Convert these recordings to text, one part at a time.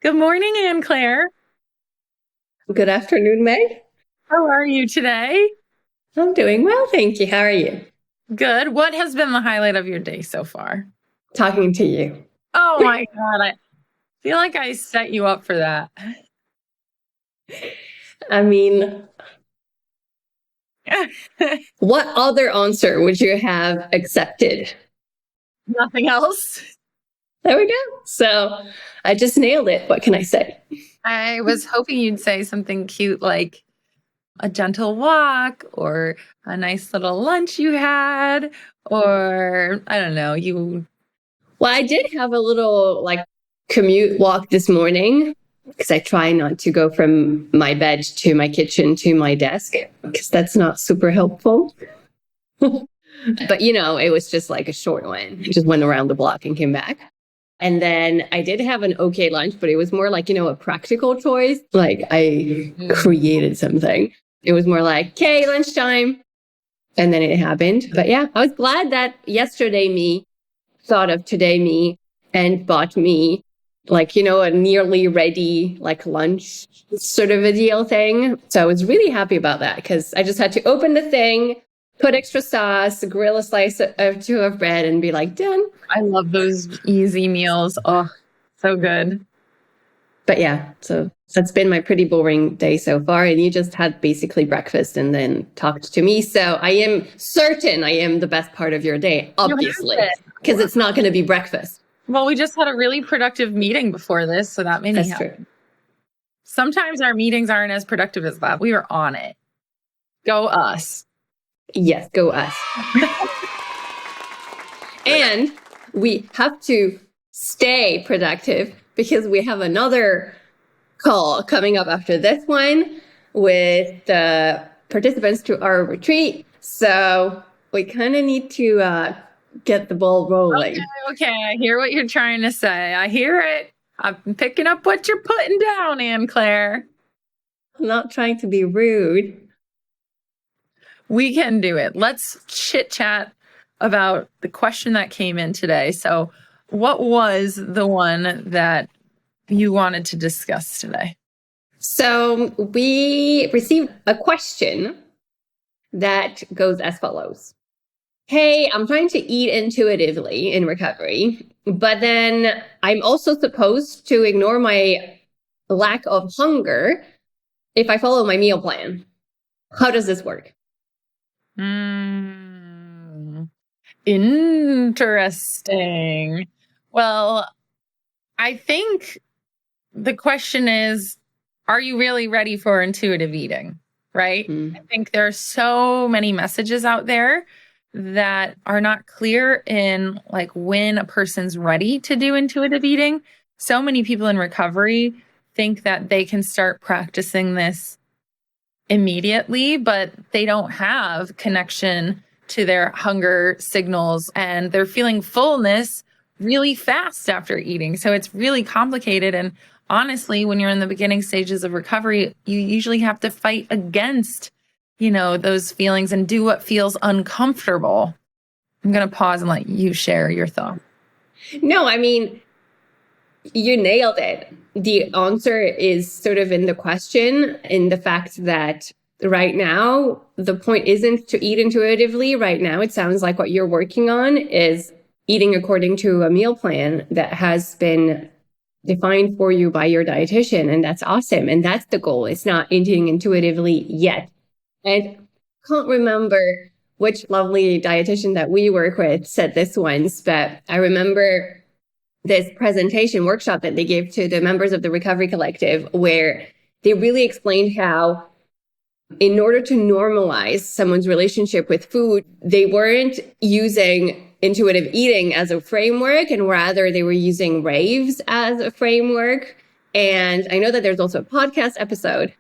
Good morning, Anne Claire. Good afternoon, Meg. How are you today? I'm doing well, thank you. How are you? Good. What has been the highlight of your day so far? Talking to you. Oh my God. I feel like I set you up for that. I mean, what other answer would you have accepted? Nothing else. There we go. So I just nailed it. What can I say? I was hoping you'd say something cute like a gentle walk or a nice little lunch you had, or I don't know, Well, I did have a little commute walk this morning because I try not to go from my bed to my kitchen to my desk because that's not super helpful. But it was just like a short one. Just went around the block and came back. And then I did have an okay lunch, but it was more like, a practical choice. Like I created something. It was more like, okay, lunchtime. And then it happened. But yeah, I was glad that yesterday me thought of today me and bought me a nearly ready lunch sort of a deal thing. So I was really happy about that because I just had to open the thing, put extra sauce, grill a slice or two of bread and be like, done. I love those easy meals. Oh, so good. But yeah, so that's been my pretty boring day so far. And you just had basically breakfast and then talked to me. So I am certain I am the best part of your day, obviously, because it's not going to be breakfast. Well, we just had a really productive meeting before this, so that made me happy. True. Sometimes our meetings aren't as productive as that. We were on it. Go us. Yes, go us. And we have to stay productive because we have another call coming up after this one with the participants to our retreat. So we kind of need to get the ball rolling. Okay. I hear what you're trying to say. I hear it. I'm picking up what you're putting down, Anne Claire. I'm not trying to be rude. We can do it. Let's chit chat about the question that came in today. So what was the one that you wanted to discuss today? So we received a question that goes as follows. Hey, I'm trying to eat intuitively in recovery, but then I'm also supposed to ignore my lack of hunger if I follow my meal plan. How does this work? Interesting. Well, I think the question is, are you really ready for intuitive eating? Right? I think there are so many messages out there that are not clear in when a person's ready to do intuitive eating. So many people in recovery think that they can start practicing this immediately, but they don't have connection to their hunger signals and they're feeling fullness really fast after eating. So it's really complicated. And honestly, when you're in the beginning stages of recovery, you usually have to fight against, those feelings and do what feels uncomfortable. I'm going to pause and let you share your thought. No, I mean, you nailed it. The answer is sort of in the question, in the fact that right now, the point isn't to eat intuitively. Right now, it sounds like what you're working on is eating according to a meal plan that has been defined for you by your dietitian. And that's awesome. And that's the goal. It's not eating intuitively yet. And I can't remember which lovely dietitian that we work with said this once, but I remember this presentation workshop that they gave to the members of the Recovery Collective, where they really explained how in order to normalize someone's relationship with food, they weren't using intuitive eating as a framework, and rather they were using RAVES as a framework. And I know that there's also a podcast episode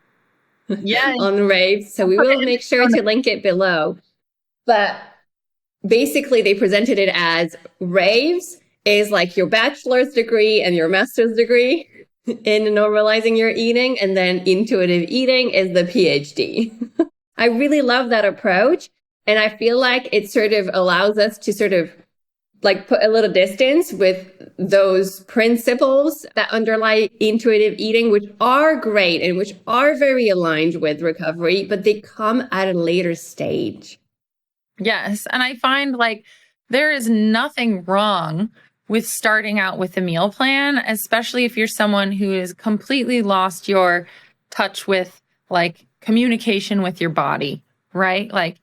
on RAVES, so we will make sure to link it below. But basically, they presented it as RAVES is like your bachelor's degree and your master's degree in normalizing your eating, and then intuitive eating is the PhD. I really love that approach. And I feel like it sort of allows us to sort of like put a little distance with those principles that underlie intuitive eating, which are great and which are very aligned with recovery, but they come at a later stage. Yes. And I find like there is nothing wrong with starting out with a meal plan, especially if you're someone who has completely lost your touch with like communication with your body, right? Like,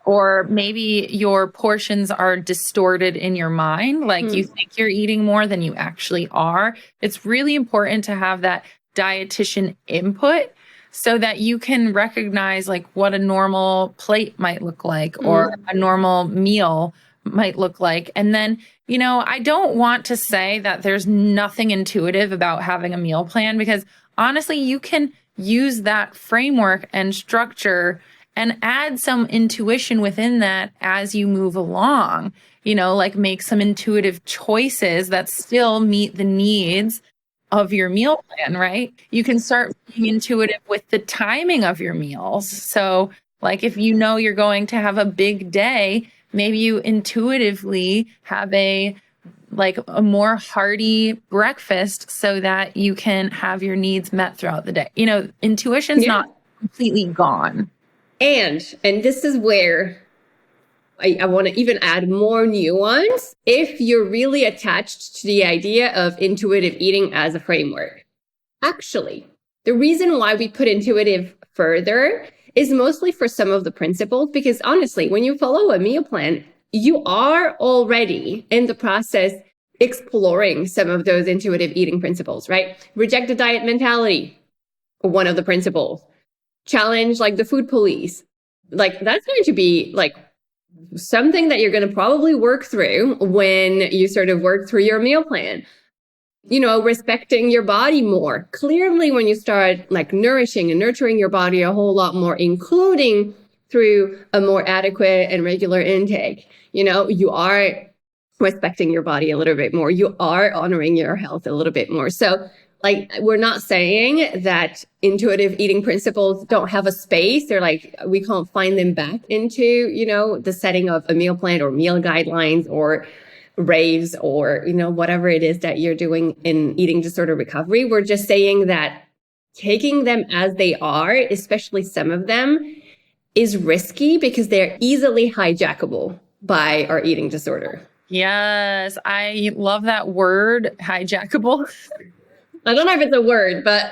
or maybe your portions are distorted in your mind, like you think you're eating more than you actually are. It's really important to have that dietitian input so that you can recognize like what a normal plate might look like or a normal meal might look like. And then, you know, I don't want to say that there's nothing intuitive about having a meal plan, because honestly, you can use that framework and structure and add some intuition within that as you move along, you know, like make some intuitive choices that still meet the needs of your meal plan, right? You can start being intuitive with the timing of your meals. So like if you know you're going to have a big day, maybe you intuitively have a more hearty breakfast so that you can have your needs met throughout the day. You know, intuition's not completely gone. And this is where I want to even add more nuance if you're really attached to the idea of intuitive eating as a framework. Actually, the reason why we put intuitive further is mostly for some of the principles, because honestly, when you follow a meal plan, you are already in the process exploring some of those intuitive eating principles, right? Reject the diet mentality, one of the principles. Challenge like the food police. Like that's going to be like something that you're going to probably work through when you sort of work through your meal plan. You know, respecting your body more. Clearly, when you start like nourishing and nurturing your body a whole lot more, including through a more adequate and regular intake, you know, you are respecting your body a little bit more. You are honoring your health a little bit more. So like, we're not saying that intuitive eating principles don't have a space, or like we can't find them back into, you know, the setting of a meal plan or meal guidelines or RAVES or, you know, whatever it is that you're doing in eating disorder recovery. We're just saying that taking them as they are, especially some of them, is risky because they're easily hijackable by our eating disorder. Yes, I love that word, hijackable. I don't know if it's a word, but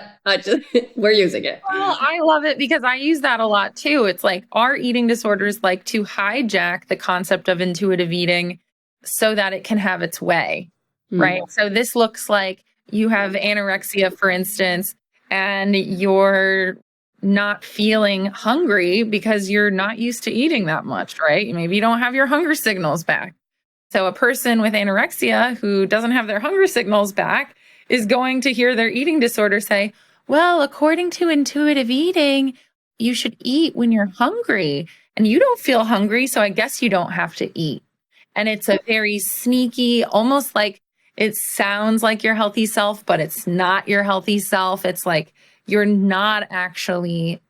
we're using it. Well, I love it because I use that a lot too. It's like our eating disorders like to hijack the concept of intuitive eating so that it can have its way, right? So this looks like you have anorexia, for instance, and you're not feeling hungry because you're not used to eating that much, right? Maybe you don't have your hunger signals back. So a person with anorexia who doesn't have their hunger signals back is going to hear their eating disorder say, well, according to intuitive eating, you should eat when you're hungry, and you don't feel hungry, so I guess you don't have to eat. And it's a very sneaky, almost like it sounds like your healthy self, but it's not your healthy self. It's like you're not actually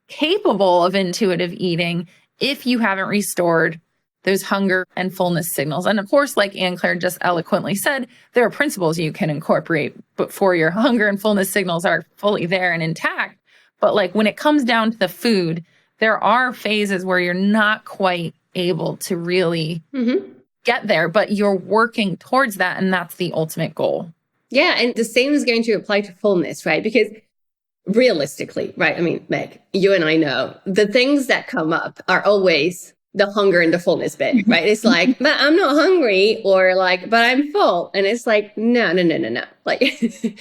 capable of intuitive eating if you haven't restored those hunger and fullness signals. And of course, like Anne-Claire just eloquently said, there are principles you can incorporate before your hunger and fullness signals are fully there and intact. But like when it comes down to the food, there are phases where you're not quite able to really get there, but you're working towards that. And that's the ultimate goal. Yeah. And the same is going to apply to fullness, right? Because realistically, right? I mean, Meg, you and I know the things that come up are always the hunger and the fullness bit, right? It's like, but I'm not hungry, or like, but I'm full. And it's like, no. Like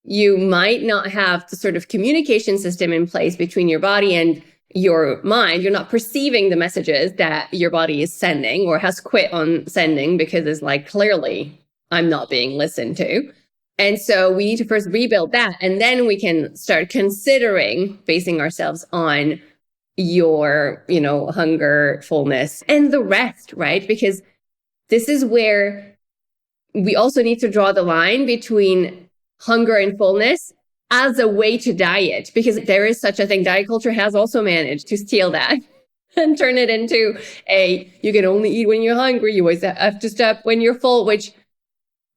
you might not have the sort of communication system in place between your body and your mind. You're not perceiving the messages that your body is sending or has quit on sending, because it's like, clearly I'm not being listened to. And so we need to first rebuild that. And then we can start considering basing ourselves on your, you know, hunger, fullness, and the rest, right? Because this is where we also need to draw the line between hunger and fullness as a way to diet, because there is such a thing. Diet culture has also managed to steal that and turn it into you can only eat when you're hungry. You always have to stop when you're full, which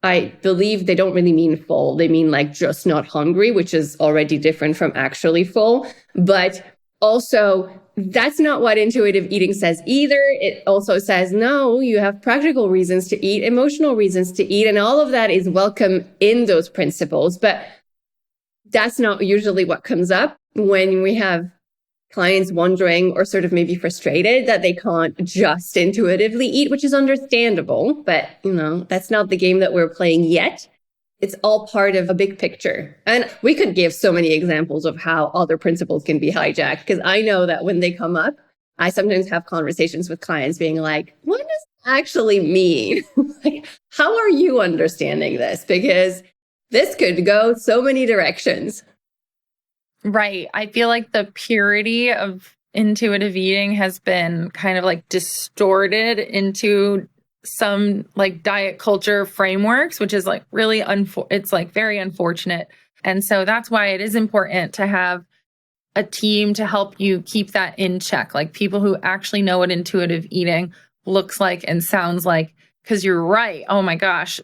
I believe they don't really mean full. They mean like just not hungry, which is already different from actually full. But also, that's not what intuitive eating says either. It also says, no, you have practical reasons to eat, emotional reasons to eat, and all of that is welcome in those principles. But that's not usually what comes up when we have clients wondering or sort of maybe frustrated that they can't just intuitively eat, which is understandable. But, that's not the game that we're playing yet. It's all part of a big picture. And we could give so many examples of how other principles can be hijacked, because I know that when they come up, I sometimes have conversations with clients being like, what does it actually mean? Like, how are you understanding this? Because this could go so many directions. Right. I feel like the purity of intuitive eating has been kind of like distorted into some like diet culture frameworks, which is like really it's like very unfortunate. And so that's why it is important to have a team to help you keep that in check, like people who actually know what intuitive eating looks like and sounds like. Because you're right. Oh my gosh.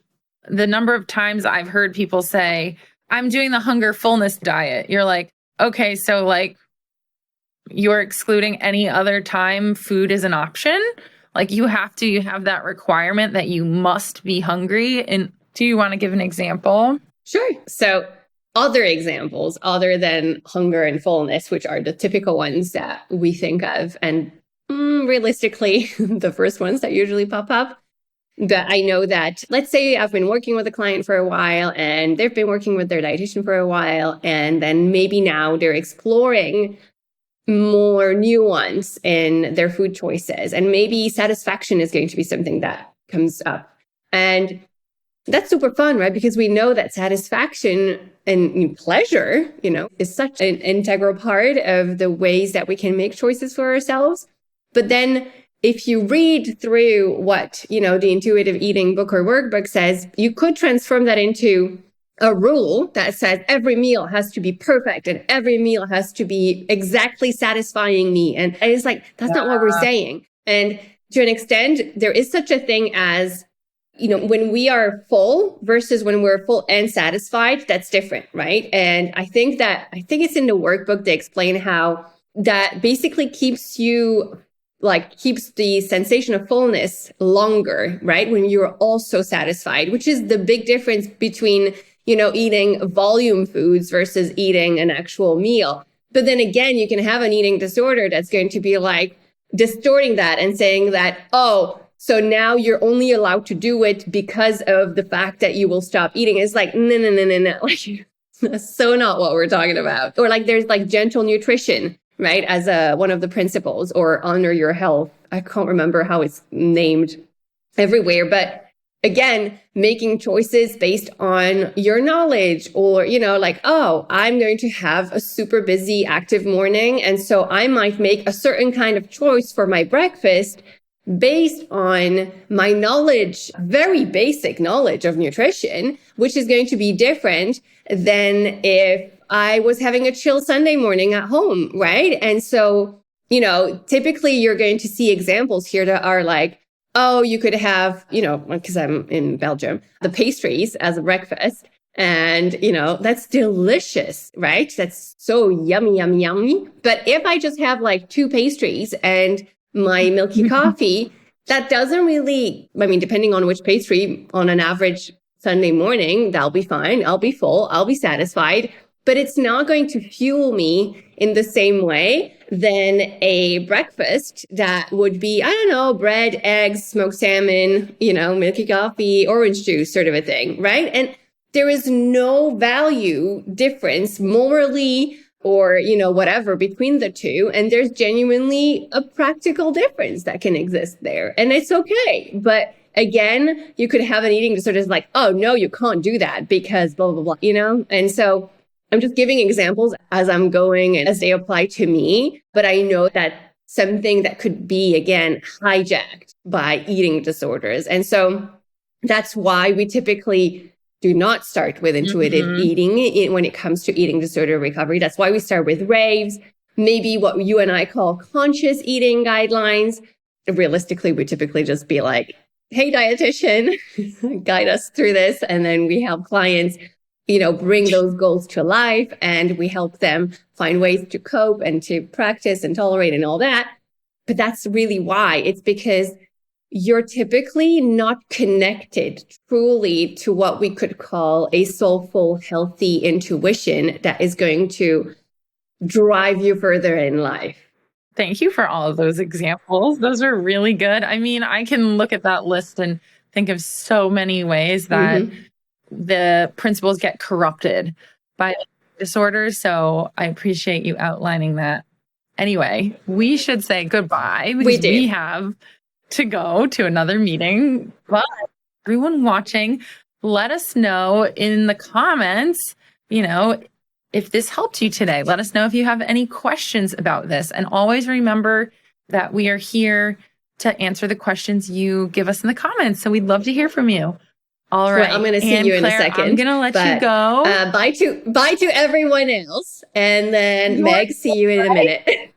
The number of times I've heard people say, I'm doing the hunger fullness diet. You're like, okay, so like you're excluding any other time food is an option. Like you have that requirement that you must be hungry. And do you want to give an example? Sure. So other examples other than hunger and fullness, which are the typical ones that we think of, and realistically, the first ones that usually pop up. But I know that, let's say I've been working with a client for a while and they've been working with their dietitian for a while, and then maybe now they're exploring more nuance in their food choices. And maybe satisfaction is going to be something that comes up. And that's super fun, right? Because we know that satisfaction and pleasure, is such an integral part of the ways that we can make choices for ourselves. But then if you read through what, the intuitive eating book or workbook says, you could transform that into a rule that says every meal has to be perfect and every meal has to be exactly satisfying me. And it's like, that's not what we're saying. And to an extent, there is such a thing as, when we are full versus when we're full and satisfied, that's different, right? And I think it's in the workbook, they explain how that basically keeps the sensation of fullness longer, right? When you're also satisfied, which is the big difference between, eating volume foods versus eating an actual meal. But then again, you can have an eating disorder that's going to be like distorting that and saying that, oh, so now you're only allowed to do it because of the fact that you will stop eating. It's like, no. Like, that's so not what we're talking about. Or like there's like gentle nutrition, right? As one of the principles, or honor your health. I can't remember how it's named everywhere, but again, making choices based on your knowledge, or, like, oh, I'm going to have a super busy, active morning. And so I might make a certain kind of choice for my breakfast based on my knowledge, very basic knowledge of nutrition, which is going to be different than if I was having a chill Sunday morning at home, right? And so, typically you're going to see examples here that are like, oh, you could have, because I'm in Belgium, the pastries as a breakfast. And, that's delicious, right? That's so yummy, yummy, yummy. But if I just have like 2 pastries and my milky coffee, that doesn't really, depending on which pastry, on an average Sunday morning, that'll be fine. I'll be full. I'll be satisfied. But it's not going to fuel me in the same way than a breakfast that would be, bread, eggs, smoked salmon, milky coffee, orange juice, sort of a thing, right? And there is no value difference morally or, whatever between the two. And there's genuinely a practical difference that can exist there. And it's okay. But again, you could have an eating disorder that's like, oh, no, you can't do that because blah, blah, blah, And so I'm just giving examples as I'm going and as they apply to me. But I know that something that could be, again, hijacked by eating disorders. And so that's why we typically do not start with intuitive eating when it comes to eating disorder recovery. That's why we start with RAVES. maybe what you and I call conscious eating guidelines. Realistically, we typically just be like, hey, dietitian, guide us through this. And then we help clients, bring those goals to life, and we help them find ways to cope and to practice and tolerate and all that. But that's really why. It's because you're typically not connected truly to what we could call a soulful, healthy intuition that is going to drive you further in life. Thank you for all of those examples. Those are really good. I mean, I can look at that list and think of so many ways that the principles get corrupted by disorders. So I appreciate you outlining that. Anyway, we should say goodbye because we have to go to another meeting. But everyone watching, let us know in the comments, if this helped you today. Let us know if you have any questions about this. And always remember that we are here to answer the questions you give us in the comments. So we'd love to hear from you. All right. Well, I'm going to see you in a second. I'm going to let you go. Bye to everyone else. And then Meg, see you in a minute.